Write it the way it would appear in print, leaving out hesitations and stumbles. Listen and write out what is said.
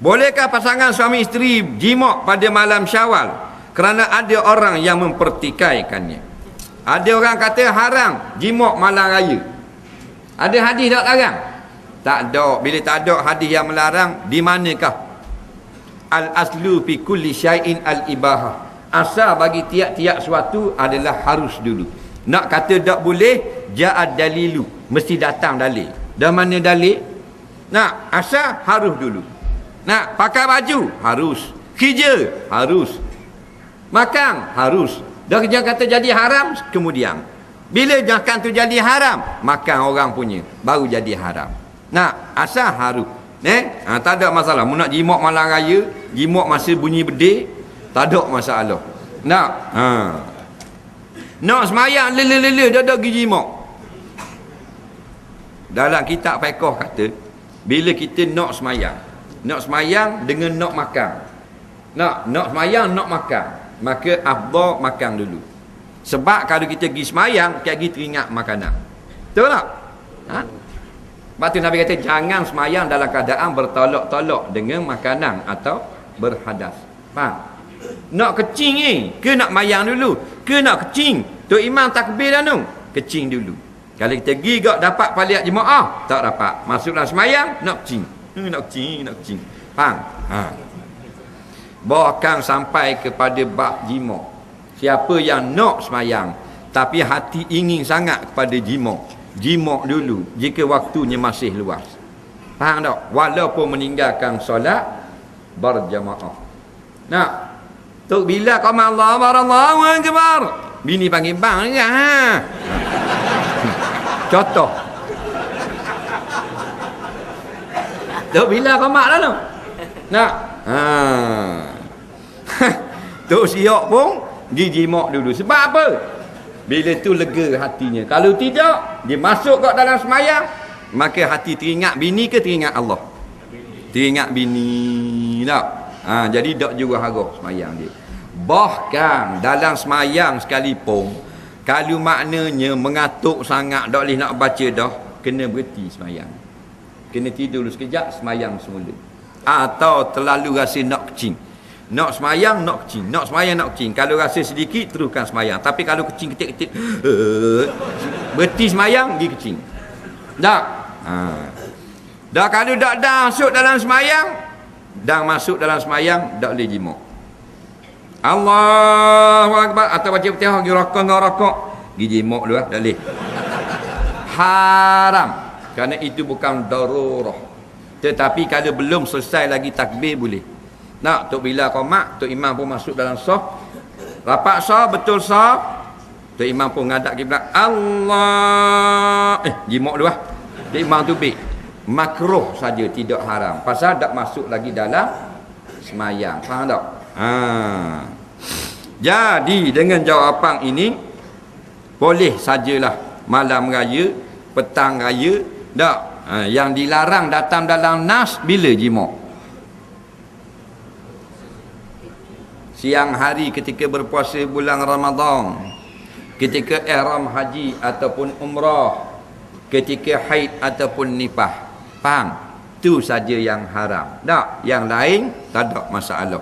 Bolehkah pasangan suami isteri jimak pada malam Syawal kerana ada orang yang mempertikaikannya? Ada orang kata haram jimak malam raya. Ada hadis tak larang? Tak ada. Bila tak ada hadis yang melarang, di manakah? Al-aslu fi kulli syai'in al-ibahah. Asal bagi tiap-tiap suatu adalah harus dulu. Nak kata tak boleh, ja'ad dalilu. Mesti datang dalil. Dan mana dalil? Nak asal harus dulu. Nak pakai baju? Harus. Kerja? Harus. Makan? Harus. Dah jangan kata jadi haram kemudian. Bila makan tu jadi haram, makan orang punya baru jadi haram. Nak asal harus. Tak ada masalah. Mu nak jimak malam raya, jimak masa bunyi bedil, tak ada masalah. Nak nak semayang lele dah pergi jimak. Dalam kitab fiqh kata, bila kita nak semayang dengan nak makan. Nak semayang, nak makan, maka afdal makan dulu. Sebab kalau kita pergi semayang, kita pergi teringat makanan. Betul tak? Sebab tu Nabi kata jangan semayang dalam keadaan bertolak-tolak dengan makanan atau berhadas. Faham? Nak kecing ni, ke nak mayang dulu? Ke nak kecing? Tok Imam takbir dah tu. Kecing dulu. Kalau kita pergi gak dapat paliat jemaah, tak dapat. Masuk dalam semayang, nak kecing. Nak kecing. Faham? Bahkan sampai kepada bab jimak. Siapa yang nak semayang tapi hati ingin sangat kepada jimak dulu jika waktunya masih luas. Faham tak? Walaupun meninggalkan solat berjamaah. Nak tu bila qama Allahu akbar, bini panggil bang juga contoh. Tu bila qama dah tu. Nak tu siap pun pergi jimak dulu. Sebab apa? Bila tu lega hatinya. Kalau tidak, dia masuk kat dalam semayang, maka hati teringat bini ke teringat Allah? Teringat bini tak? Jadi tak juga harus semayang dia. Bahkan dalam semayang sekalipun, kalau maknanya mengatuk sangat, tak boleh nak baca dah, kena berhenti semayang. Kena tidur dulu sekejap, semayang semula. Atau terlalu rasa nak kecing. Nak semayang, nak kecing. Nak semayang, nak kecing. Kalau rasa sedikit, teruskan semayang. Tapi kalau kecing ketik-ketik, berhenti semayang, pergi kecing. Tak? Dah kalau dah masuk dalam semayang, tak boleh jimak. Allahu Akbar. Atau baca Fatihah, pergi rokok. Pergi jimak dulu, tak boleh. Haram. Kerana itu bukan darurah. Tetapi kalau belum selesai lagi takbir, boleh. Nak, Tok bila qomat, Tok Imam pun masuk dalam saf. Rapat saf, betul saf. Tok Imam pun ngadak kiblat. Allah. Jimak dulu lah. Tok Imam tu baik. Makruh saja, tidak haram. Pasal tak masuk lagi dalam semayang. Faham tak? Jadi, dengan jawapan ini, boleh sajalah malam raya, petang raya. Tak? Yang dilarang datang dalam nas bila jimak? Siang hari ketika berpuasa bulan Ramadan, ketika ihram haji ataupun umrah, ketika haid ataupun nifah. Faham? Itu saja yang haram. Tak? Yang lain tak ada masalah.